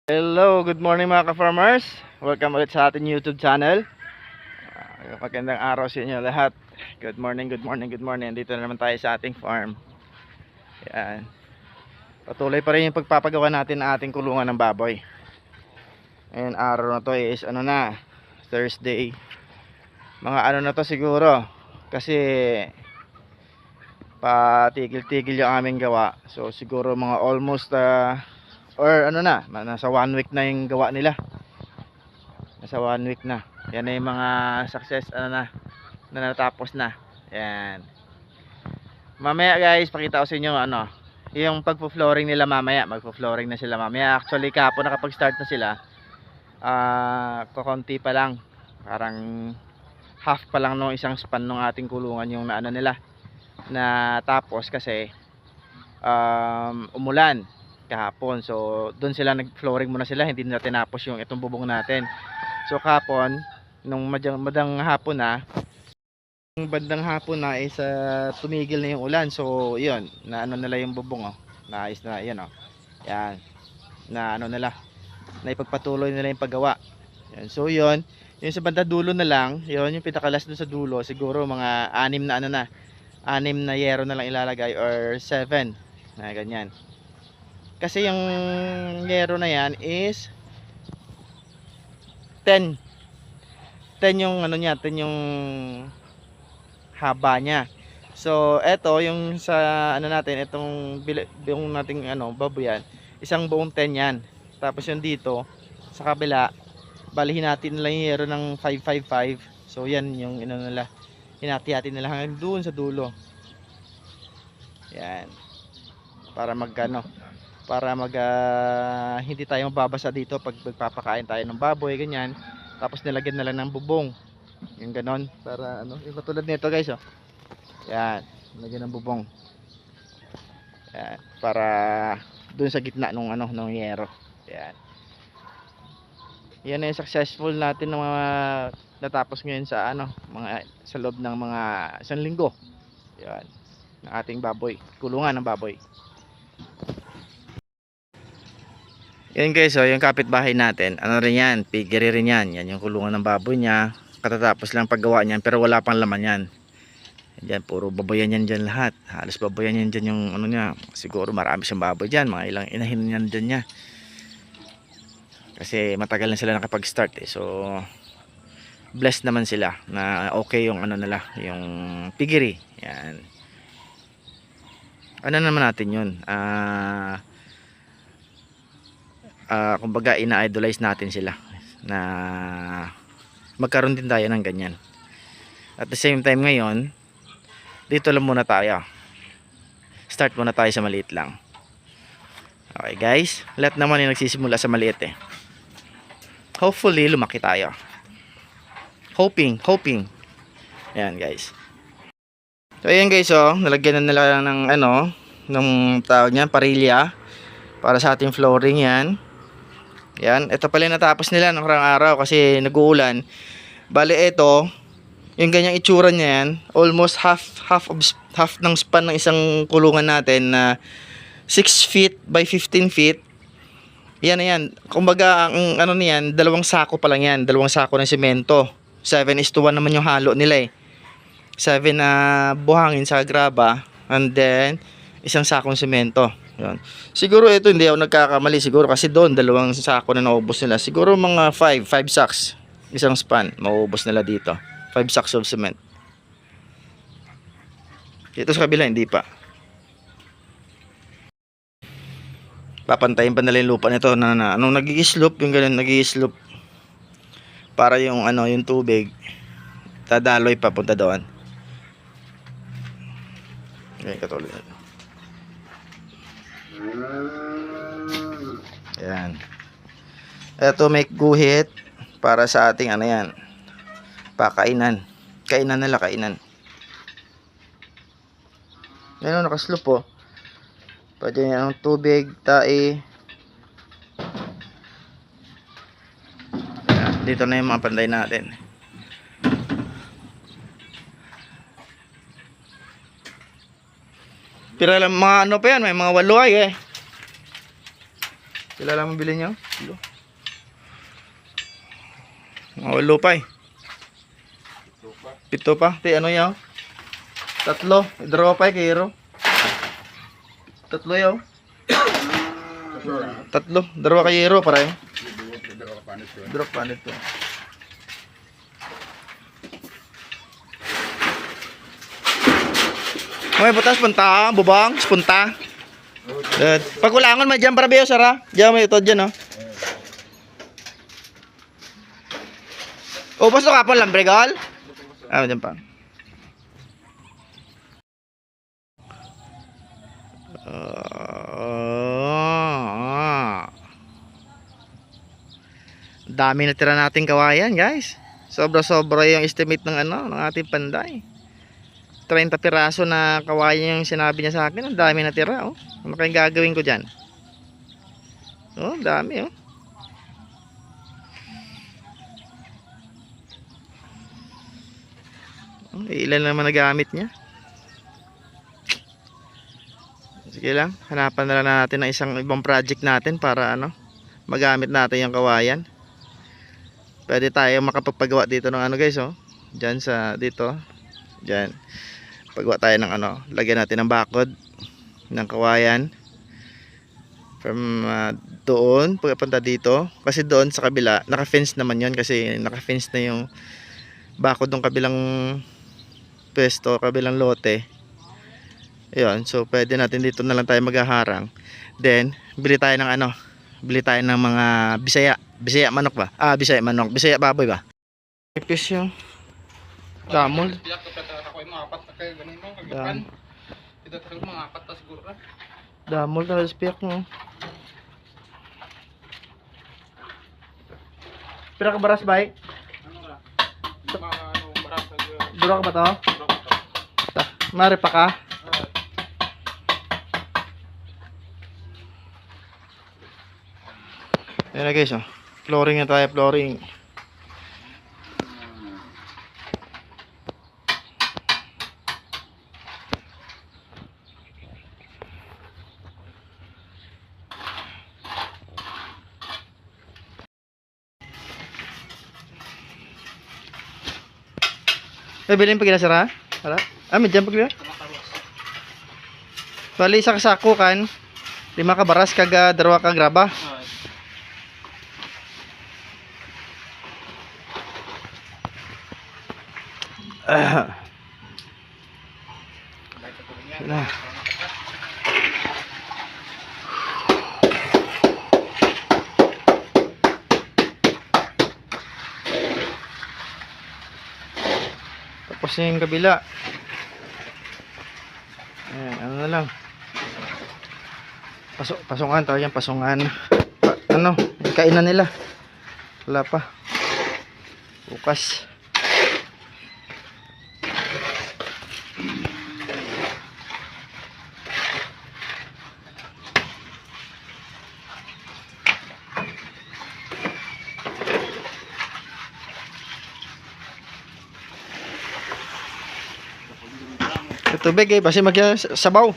Hello, good morning mga ka-farmers. Welcome ulit sa ating YouTube channel. Magandang araw sa inyo lahat. Good morning, good morning, good morning. Dito na naman tayo sa ating farm. Yan. Patuloy pa rin yung pagpapagawa natin ng ating kulungan ng baboy. Ngayon araw na to is Thursday. Mga na to siguro. Kasi patigil-tigil yung aming gawa. So siguro mga almost nasa 1 week na yung gawa nila. Nasa 1 week na. Yan na yung mga success na natapos na. Yan. Mamaya guys, pakita ko sa inyo yung pagpo-flooring nila mamaya. Magpo-flooring na sila mamaya. Actually kahapon nakapag-start na sila. Kokonti pa lang. Parang half pa lang nung isang span ng ating kulungan yung nila. Na tapos kasi umulan kahapon. So doon sila nag-flooring muna sila. Hindi na tinapos yung itong bubong natin. So kahapon, nung madang hapon na, yung bandang hapon na is tumigil na yung ulan. So yun, na nila yung bubong naayos na yan yan, na nila, na ipagpatuloy nila yung paggawa yan. So yun, yung sa banda dulo na lang, yun yung pinakalas dun sa dulo, siguro mga 6 na yero na lang ilalagay or 7 na ganyan. Kasi yung yero na yan is 10 yung niya, 10 yung haba niya. So eto yung sa natin, itong yung nating baboyan, isang buong 10 yan. Tapos yung dito sa kabila, balihin natin lang yung yero ng 555. So yan yung nila, hinati-hati nila hanggang doon sa dulo. Yan. Para hindi tayo mababasa dito pag magpapakain tayo ng baboy, ganyan. Tapos nilagyan na lang ng bubong. Yung ganon, para yung katulad nito guys yan, nilagyan ng bubong. Yan, para dun sa gitna nung yero. Yan. Yan yung successful natin ng mga natapos ngayon sa sa loob ng mga 1 linggo. Yan, ng ating baboy, kulungan ng baboy. Yan guys, yung kapitbahay natin, rin yan, piggery rin yan. Yan yung kulungan ng baboy niya. Katatapos lang paggawa niyan, pero wala pang laman yan. Yan, puro baboyan yan dyan lahat. Halos baboyan yan dyan yung niya. Siguro marami siyang baboy dyan, mga ilang inahin yan dyan niya. Kasi matagal na sila nakapag-start So blessed naman sila na okay yung nila, yung piggery. Yan. Naman natin yun, kumbaga ina-idolize natin sila na magkaroon din tayo ng ganyan. At the same time ngayon, dito lang muna tayo, start muna tayo sa maliit lang. Okay guys, lahat naman yung nagsisimula sa maliit hopefully lumaki tayo, hoping. Yan guys. So ayan guys, nalagyan na nila ng ng tawag niyan, parilya para sa ating flooring. Yan, ito pala natapos nila ng karang araw kasi nag-uulan. Bale ito, yung ganyang itsura niya yan, almost half ng span ng isang kulungan natin na 6 feet by 15 feet. Yan na yan. Kumbaga ang niyan, 2 sako pa lang yan, 2 sako ng semento. 7:1 naman yung halo nila 7 na buhangin sa graba, and then 1 sakong semento. Yan. Siguro ito hindi ako nagkakamali siguro kasi doon 2 sako na naubos nila. Siguro mga 5 sacks isang span maubos nila dito. 5 sacks of cement. Dito sa kabila hindi pa. Papantayin pa nila yung lupa nito na anong nagigi-slope, yung ganun nagigi-slope para yung yung tubig dadaloy papunta doon. Okay, katulad nito. Ayan. Ito may guhit para sa ating yan, pakainan. Kainan. Yan nakaslope pwede yung tubig, tae. Ayan, dito na yung mga panday natin. Pero alam mga pa yan, may mga 8 ay Kilala mo bilhin nyo? Ulo. Mga ulo pa eh. Pito pa. Ti ano yaw? Tatlo. Dalawa pa eh kay Hero. Tatlo yaw. Tatlo. Dalawa kay Hero para yun. Drop pa nito. May butas punta, bubang, punta. Pag kulangon may diyan para biyo sara. Diyan may ito diyan oh. O pasok kapon lambre gal. Ah, diyan pa. Dami na tira nating kawayan, guys. Sobra-sobra yung estimate ng ng ating panday. 30 piraso na kawayan yung sinabi niya sa akin. Ang dami na tira, oh. Ano kayang gagawin ko diyan? Oh, dami, oh. Ilan naman nagamit niya? Sige lang, hanapan na lang natin ng isang ibang project natin para magamit natin yung kawayan. Pwede tayo makapagpagawa dito ng guys, oh. Diyan sa dito. Diyan. Paggawa tayo ng lagyan natin ng bakod ng kawayan. From doon pagpunta dito, kasi doon sa kabila naka-fence naman 'yon kasi naka-fence na yung bakod ng kabilang pwesto, kabilang lote. Ayun, so pwede natin dito na lang tayo maghaharang. Then bili tayo ng mga Bisaya manok ba? Ah, Bisaya manok, Bisaya baboy ba? Ipis yung damol. Damol na spiyak mo. Pira ka baras bay? Dura ka ba to? Mari pa ka? Ayan na guys, oh. Flooring na tayo, flooring. Bilhin pag ginasara? Wala? May dyan pag ginasara? Bali, isa kasako kan 5 ka baras kaga 2 ka graba. Nah. Tapos yung kabila. Ayan, ano na lang. Pasungan tawag yan, pasungan. Kainan nila. Wala pa. Bukas. Tubig basi sabaw.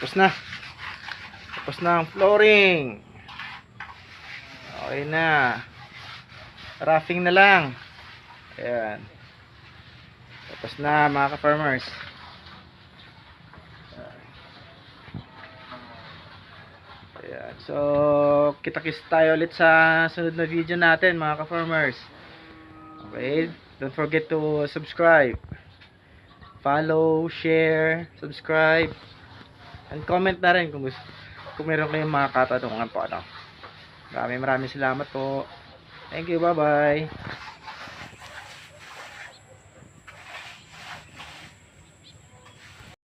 Tapos na. Tapos na ang flooring. Okay na. Roughing na lang. Ayan. Tapos na mga ka-farmers. Ayan. So, kita-kits tayo ulit sa sunod na video natin mga ka-farmers. Okay? Don't forget to subscribe. Follow, share, subscribe. And comment na rin kung meron kayong mga katanungan po. Maraming salamat po. Thank you. Bye-bye.